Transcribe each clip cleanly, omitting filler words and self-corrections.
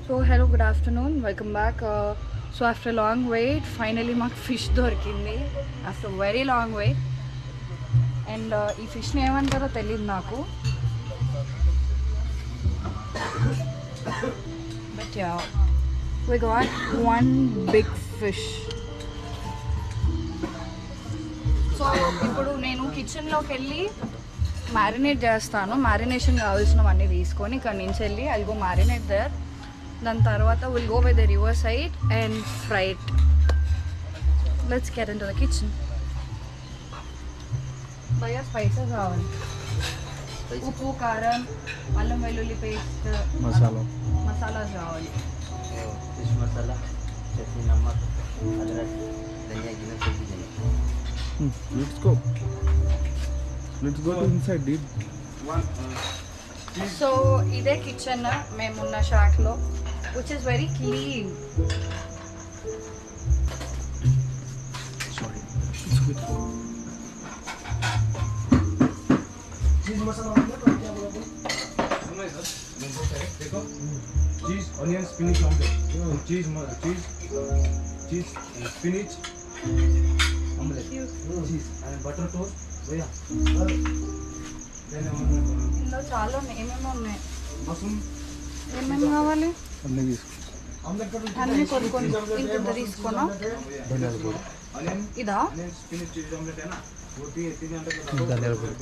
So hello, good afternoon, welcome back. So after a long wait, finally మాకు fish దొరికింది. After a very long wait. And ఈ ఫిష్ని ఏమంటారో తెలియదు నాకు. But yeah, we got one big fish. So ఇప్పుడు నేను కిచెన్లోకి వెళ్ళి మ్యారినేట్ చేస్తాను. మ్యారినేషన్ కావాల్సినవన్నీ తీసుకొని ఇక్కడ నుంచి వెళ్ళి ఐ గో మ్యారినేట్ దర్. దాని తర్వాత will go by the river side and fry it. Let's get into the kitchen. భయ్యా స్పైసెస్ కావాలి, ఉప్పు, కారం, అల్లం వెల్లుల్లి పేస్ట్, మసాలాస్ కావాలి. ఫిష్ మసాలా, చట్నీ, నమ్మక్, అదరక్, ధనియా గిన్నె కొద్ది ధనియా. Let's go to inside, dude. So ఇదే కిచెన్ మేమున్న షాక్లో, which is very clean. Sorry. It's good. चीज मसाला होगा तो क्या बोलोगे? नहीं सर, मैंगो है देखो, चीज, ऑनियन, स्पिनच ऑमलेट, चीज चीज स्पिनच ऑमलेट, चीज and butter toast, भैया ఇందులో చాలా ఏమేమి ఉన్నాయి, मशरूम ఏమేమి కావాలి అన్నీ తీసుకో. ऑमलेट कर అన్నీ కొనుక్కొని ఇంత తీసుకున్నా. ధనియాల పొడి, ऑनियन ఇదా ऑनियन स्पिनच चीज ऑमलेट है ना, वो 300 ధనియాల పొడి.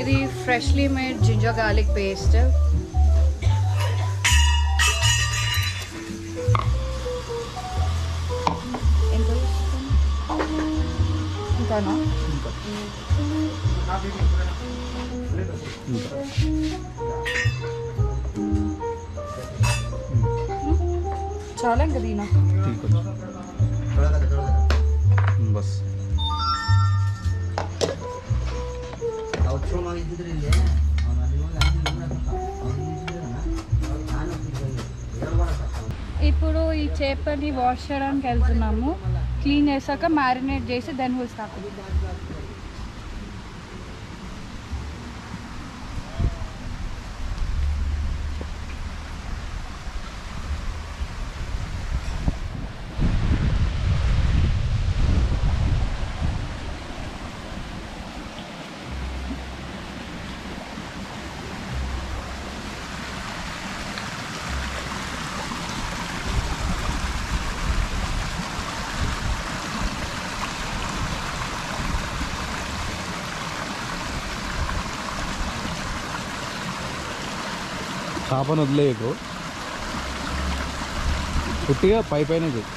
ఇది freshly made ginger garlic paste. ఎంత ఇంకానా? ఇంకా చాలా ఇంకా దీనా. కొంచెం थोड़ा थोड़ा బస్. అవసరం మాకు ఇద్దరు ఇల్లే అది ఇప్పుడు ఈ చేపని వాష్ చేయడానికి వెళ్తున్నాము. క్లీన్ చేశాక మ్యారినేట్ చేసి దెన్ విల్ స్టార్ట్. చేపను వదిలేయకు, పుట్టిగా పై పైన చెయ్యి.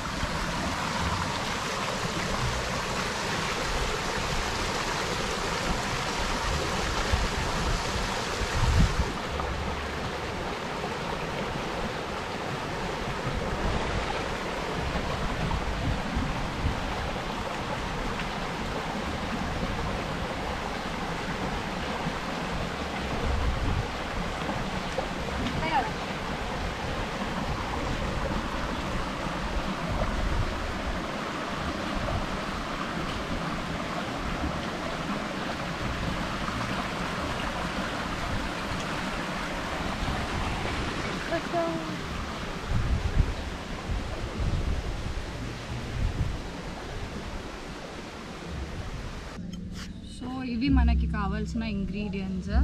సో ఇవి మనకి కావాల్సిన ఇంగ్రీడియంట్స్.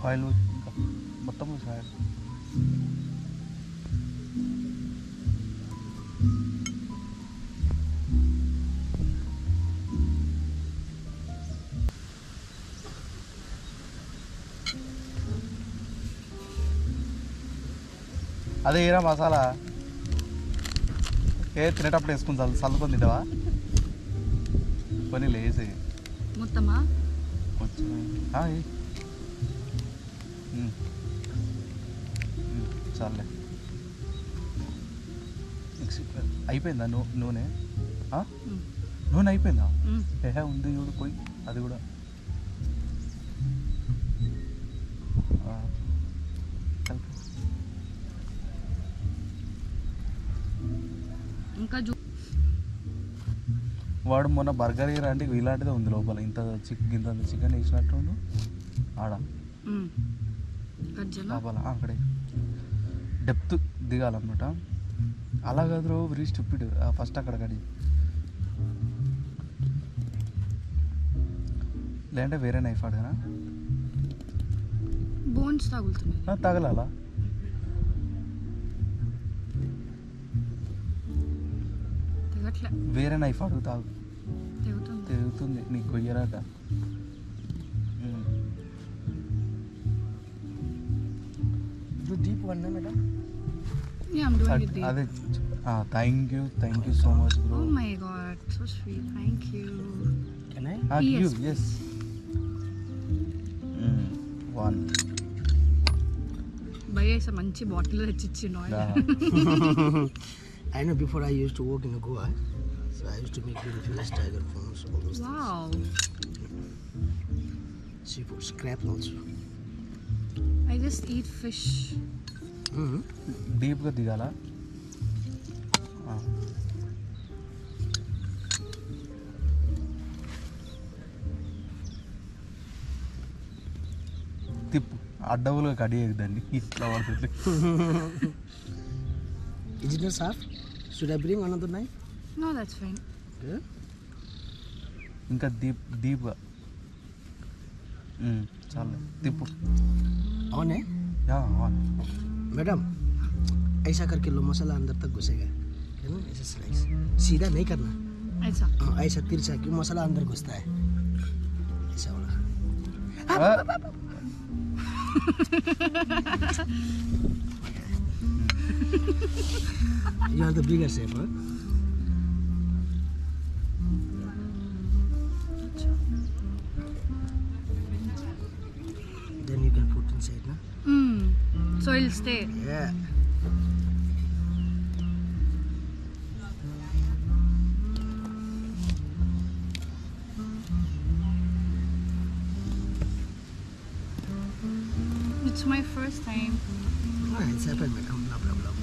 ఆయిల్ ఇంకా మొత్తం ఆయిల్. అదే ఏరా మసాలా తినేటప్పుడు వేసుకుని చల్లుకొని తింటావా? కొన్ని లేసి మొత్తమా కొంచెం చాలే. అయిపోయిందా నూనె? నూనె అయిపోయిందా? మ్మ్. ఏహే ఉంది చూడు పోయి అది కూడా. ఆ, కలిపి. ఇంకా వాడు మొన్న బర్గర్ అంటే ఇలాంటిదే ఉంది లోపల. ఇంత చికెన్ వేసినట్టు ఆడ లోపల అక్కడే డెప్త్ దిగాలన్నమాట. అలా కాదు వెరీ స్టూపిడ్. ఫస్ట్ అక్కడ కడి లేదంటే వేరే నైఫ్ ఆడగానా బోన్స్ తగులుతున్నాయి. తగలాలా? తెగట్లే. వేరే నైఫ్ అడుగుతాగు. తెగుతుంది. తెగుతుంది నీకు కొయ్యరాక. Do deep one, na madam? Yeah, I'm doing it deep. అదే thank you so much bro. Oh my god, so sweet. Thank you. Can I? You, Yes. yes. One. భయ్య ఇస మంచి bottle తెచ్చిచ్చిండు ఆయన. I know before I used to work in Goa, so I used to make beautiful tiger phones, all those Wow. things. Seafood, scraps also. I just eat fish. Mm-hmm. డీప్గా దిగాల. తిప్పు అడ్డవులుగా కడిగేదాన్ని ఇట్లా పడుతుంది. Is it not soft? Should I bring another knife? No, that's fine. Okay. ఇంకా డీప్గా చాలు తిప్పు. On है? On. Madam ऐसा करके लो, मसाला अंदर तक घुसेगा, है ना? ऐसा स्लाइस सीधा नहीं करना, ऐसा. ऐसा तिरछा कि मसाला अंदर घुसता है, ऐसा वाला. You are the bigger chef, huh? Then you can put inside, na? So it'll stay. Yeah. It's my first time. Ah, it's happened, madam. No problem.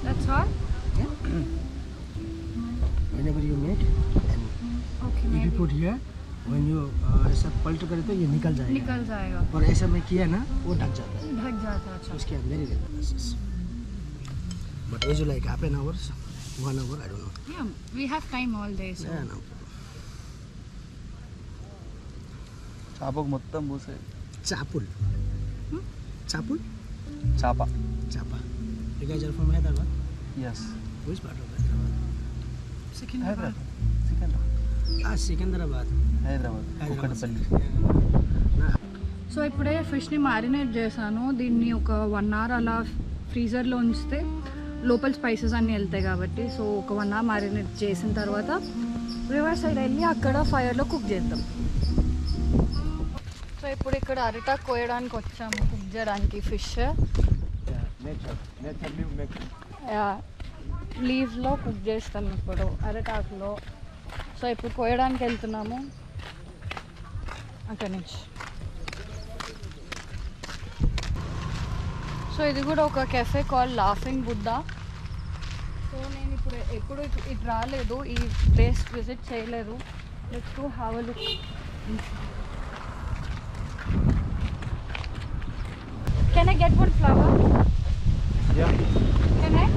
That's all? Whenever you make, and Okay, if you maybe. put here, when you ऐसा पलट करे तो ये निकल जाएगा. निकल जाएगा. और ऐसा मैं किया ना, वो ढक जाता है. ढक जाता है. अच्छा. उसके अंदर ही रहता है बस. But as you like half an hour, 1 hour, I don't know. Yeah, we have time all day. So. Yeah, no. చేపకు మొత్తం పూసే Chapul. Chapul? చేప. Chapa. You guys are from Hyderabad? Yes. Which part of Hyderabad? Secunderabad. Ah, Secunderabad. Hyderabad Kukatpally. So ఇప్పుడే ఫిష్ని marinate చేశాను. దీన్ని ఒక 1 hour అలా ఫ్రీజర్లో ఉంచితే లోపల స్పైసెస్ అన్నీ వెళ్తాయి కాబట్టి. సో ఒక 1 hour మ్యారినేట్ చేసిన తర్వాత రివర్ సైడ్ వెళ్ళి అక్కడ ఫైర్లో కుక్ చేద్దాం. సో ఇప్పుడు ఇక్కడ అరిటాకు కోయడానికి వచ్చాము కుక్ చేయడానికి ఫిష్. లీవ్స్లో కుక్ చేస్తాం ఇప్పుడు అరిటాకులో. సో ఇప్పుడు కోయడానికి వెళ్తున్నాము అక్కడి నుంచి. సో ఇది కూడా ఒక cafe call laughing Buddha. So నేను ఇప్పుడు ఎప్పుడు ఇటు రాలేదు, ఈ ప్లేస్ విజిట్ చేయలేదు. Let's to have a look. Can I get one flower? Can I?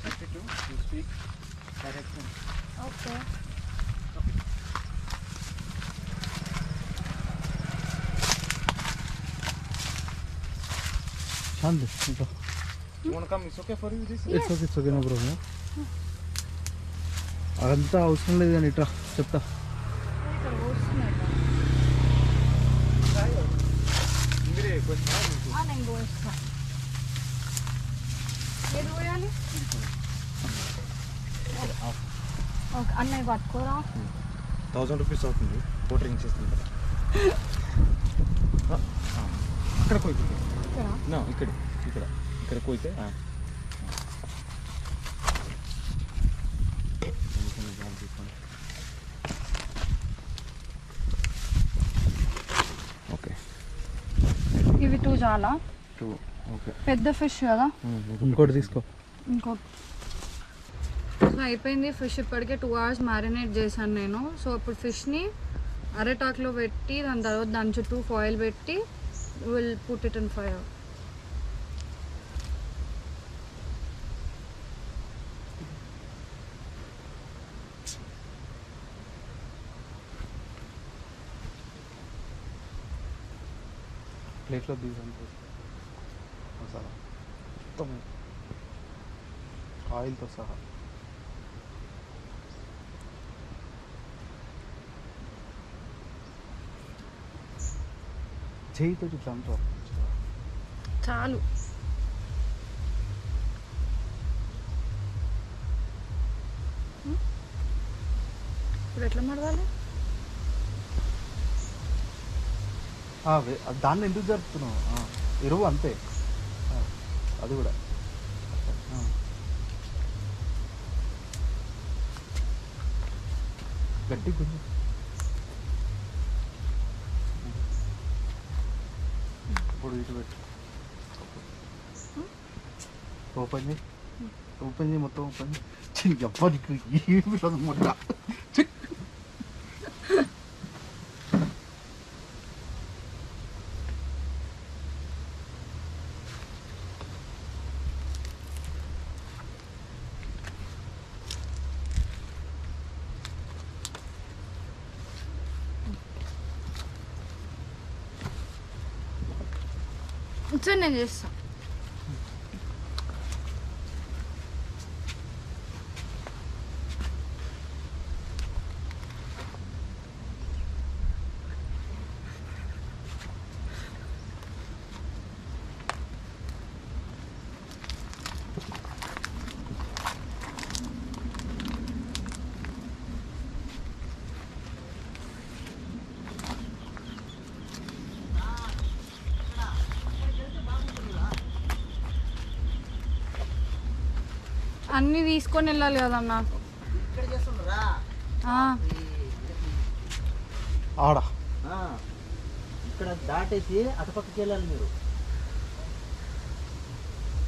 3:32 you speak direction. Okay. Shande, ito. You want to come? It's okay for you this? It's okay, no problem. అదంతా అవసరం లేదు కానీ ఇట్రా చెప్తా. ఇక్కడ వస్తున్నాయి. Mire, pues nada. నేను పోయిస్తా. ఏది పోయాలి? ఓకే అన్నయ్య పట్టుకోరా. 1000 rupees అవుతుంది కోటరింగ్ చేస్తాను కదా. అక్కడ కోయి ఇక్కడ నా ఇక్కడ ఇక్కడ ఇక్కడ కోయితే ఓకే ఇవి 2 చాలా. 2 ఓకే. పెద్ద ఫిష్ కదా. ఇంకోటి తీసుకో. ఇంకో సో అయిపోయింది ఫిష్. ఇప్పటికే 2 hours మ్యారినేట్ చేశాను నేను. సో ఇప్పుడు ఫిష్ని అరటాకులో పెట్టి దాని తర్వాత దాని చుట్టూ ఫాయిల్ పెట్టి will put it in fire. ప్లేట్లో తీసాను మసాలా మొత్తం ఆయిల్తో సహా. చేయితో ఇట్లా అంటారు. చాలు. ఇప్పుడు ఎట్లా మడవాలి? దాన్ని ఎందుకు జరుపుతున్నావు? ఎరువు అంతే, అది కూడా గట్టి కొంచెం. ఇప్పుడు ఇటు పెట్టు. ఓపెన్ చేయి, ఓపెన్ చేయి, మొత్తం ఓపెన్ చేయి. ఎవ్వరికి ఏమి మొట్ట. సరే నేను చేస్తా. అన్నీ తీసుకొని వెళ్ళాలి కదన్నా. ఆడ ఇక్కడ దాటేసి అటుపక్కకి వెళ్ళాలి మీరు.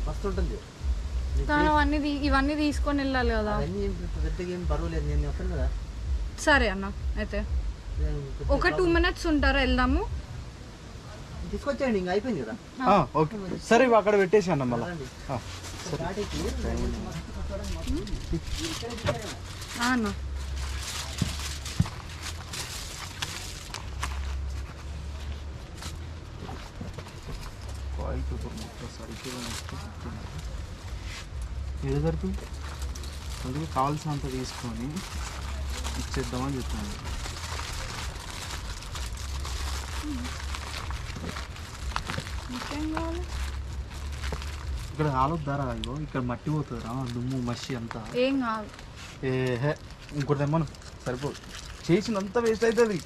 మస్తు ఉంటుంది. కానీ ఇవన్నీ తీసుకొని వెళ్ళాలి కదా. అవన్నీ పెద్దగా ఏం బరువు లేదు. నేను వస్తాను కదా. సరే అన్న అయితే ఒక 2 minutes ఉంటారా, వెళ్దాము. తీసుకొచ్చేయండి, ఇంకా అయిపోయింది కదా. ఓకే సరే, ఇవి అక్కడ పెట్టేసి అన్న మళ్ళీ. దాటేసి అన్న ఆయిల్ పేపర్ మొత్తం సరిగ్గా ఏదో సరిపోయింది. అందుకే కావాల్సినంత తీసుకొని ఇచ్చేద్దామని చెప్తాను. ఇంకేం కావాలి? ఇక్కడ ఆలోద్దారా, ఇగో ఇక్కడ మట్టి పోతుందిరా, దుమ్ము మసి అంతా. ఏం కాదు. ఏహే ఇంకోటి తెమ్మను, సరిపోదు. చేసినంత వేస్ట్ అవుతుంది.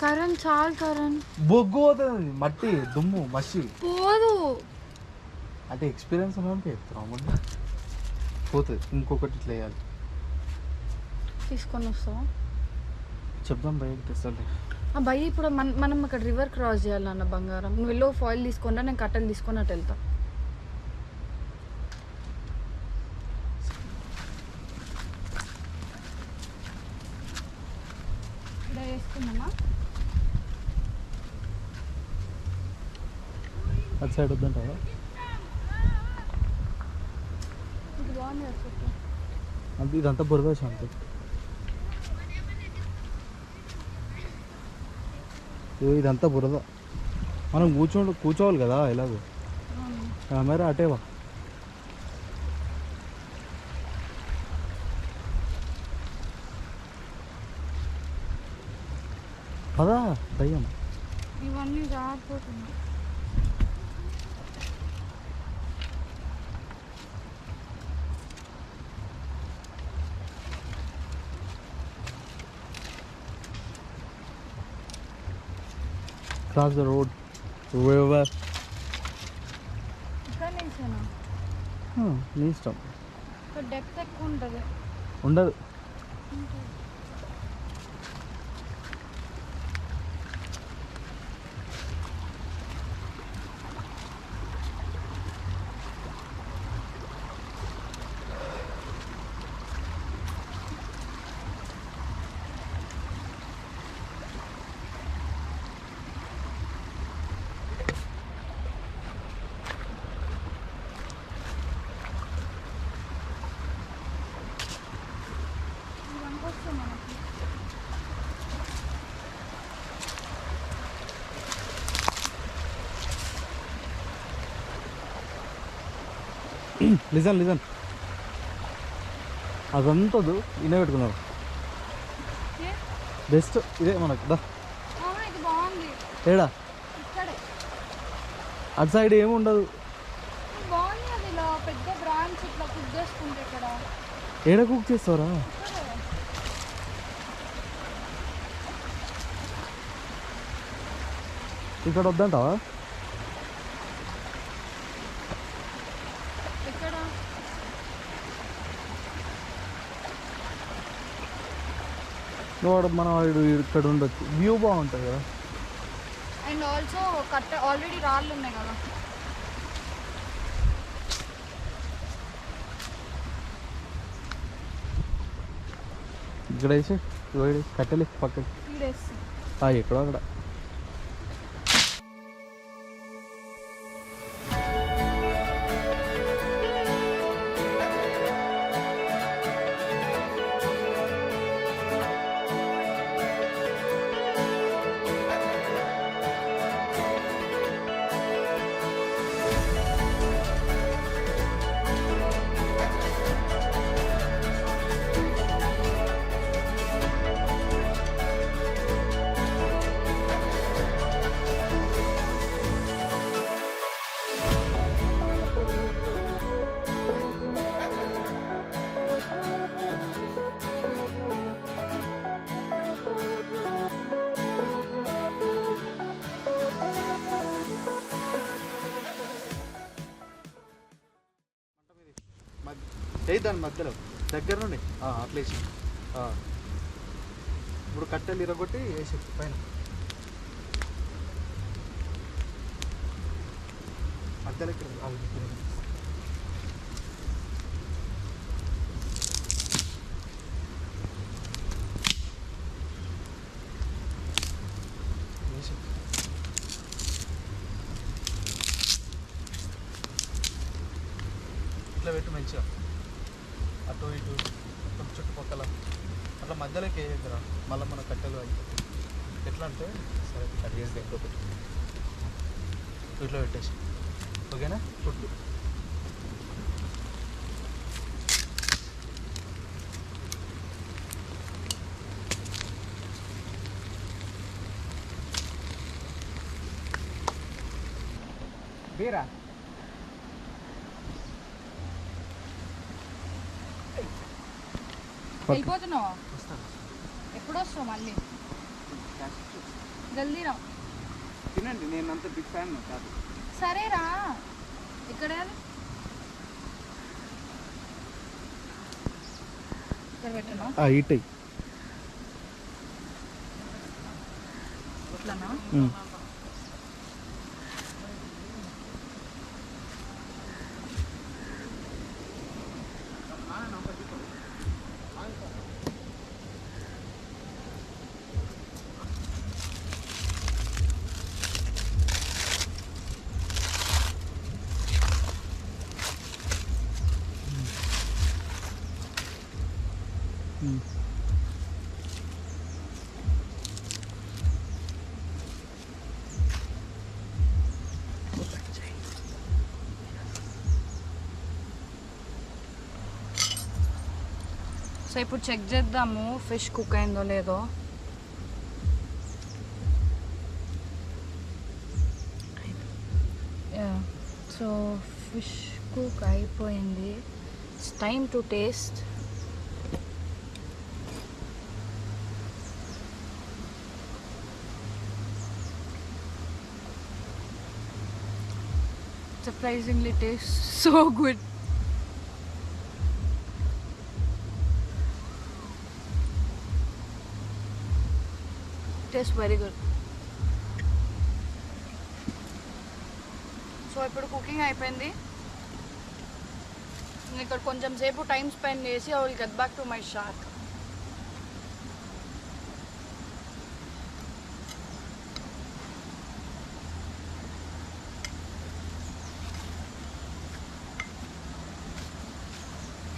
కరణ్ చాలు కరణ్. బొగ్గు పోతుంది, మట్టి దుమ్ము మసి పోదు. అంటే ఎక్స్పీరియన్స్ ఉన్నంటే చెప్తాము, పోతుంది. ఇంకొకటి ఇట్లా వేయాలి. తీసుకొని వస్తావా? చెప్దాం బయటకి తెస్తాలే. భయ్య ఇప్పుడు మనం అక్కడ రివర్ క్రాస్ చేయాలన్న బంగారం. నువ్వు వెళ్ళో ఫాయిల్ తీసుకుంటా, నేను కట్టెలు తీసుకొని అటు వెళ్తా. ఇక్కడ వేసుకున్నామా? అటు సైడ్ వద్దంటావా? ఇది బాగుంది అసలు. అంతే ఇదంతా బురద శాంతి. ఇదంతా బురద. మనం కూర్చోవాలి కదా ఎలాగో. కెమెరా అటేవా. పదా దయ్యం. ఇవన్నీ జారిపోతున్నాయి. Cross the road, river. ఇక్కడ నుంచేనా? నీ ఇష్టం. ఇక్కడ డెప్త్ ఎక్కువ ఉంటుంది. ఉండదు. ఇవన్నీ వస్తాయి మనకి. లిజన్ అదంతా ఇనే పెట్టుకున్నారు. ఏ? బెస్ట్ ఇదే మనకు దా. ఇది బాగుంది. ఏడా ఇక్కడే అటు సైడ్ ఏమి ఉండదు. ఇది బాగుంది. అది ఇలా పెద్ద బ్రాంచ్ ఇట్లా కుక్ చేసుకుంటే ఇక్కడ. ఏడ కుక్ చేస్తారా? ఇక్కడే. ఇక్కడ వద్దంటావా? ఇక్కడ వాడు మన వాడు ఇక్కడ ఉండొచ్చు. వ్యూ బాగుంటుంది కదా. అండ్ ఆల్సో కట్ట ఆల్రెడీ రాళ్ళు ఉన్నాయి కదా. ఇక్కడ వేసి కట్టెలి పక్కకి డేస్ ఎక్కడో అక్కడ. దాని మధ్యలో దగ్గర నుండి అట్లేసి ఇప్పుడు కట్టెలు ఇరగొట్టి వేసి పైన మధ్యలో ఇట్లా పెట్టి మంచిగా అటు ఇటు మొత్తం చుట్టుపక్కల అట్లా మధ్యలోకి వేయద్దురా. మళ్ళీ మన కట్టెలు అయిపోతాయి. ఎట్లా అంటే సరే కట్ చేసి ఇంకొకటి ఇట్లా పెట్టేసి ఓకేనా. ఫుడ్ బీరా వెళ్ళిపోతున్నావా? ఎప్పుడు వస్తావు మళ్ళీ? జల్దీ రా. తినండి. నేను అంత బిగ్ ఫ్యాన్ కాదు. సరేరా. ఇక్కడ ఇక్కడ పెట్టనా? ఇటు ఇట్లానా? సో ఇప్పుడు చెక్ చేద్దాము ఫిష్ కుక్ అయిందో లేదో. సో ఫిష్ కుక్ అయిపోయింది. It's time to taste. Surprisingly tastes so good. Tastes very good. So ఇప్పుడు కుకింగ్ అయిపోయింది. నేను ఇక్కడ కొంచెం సేపు టైం స్పెండ్ చేసి I will get back to my shark.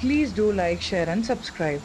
Please do like, share and subscribe.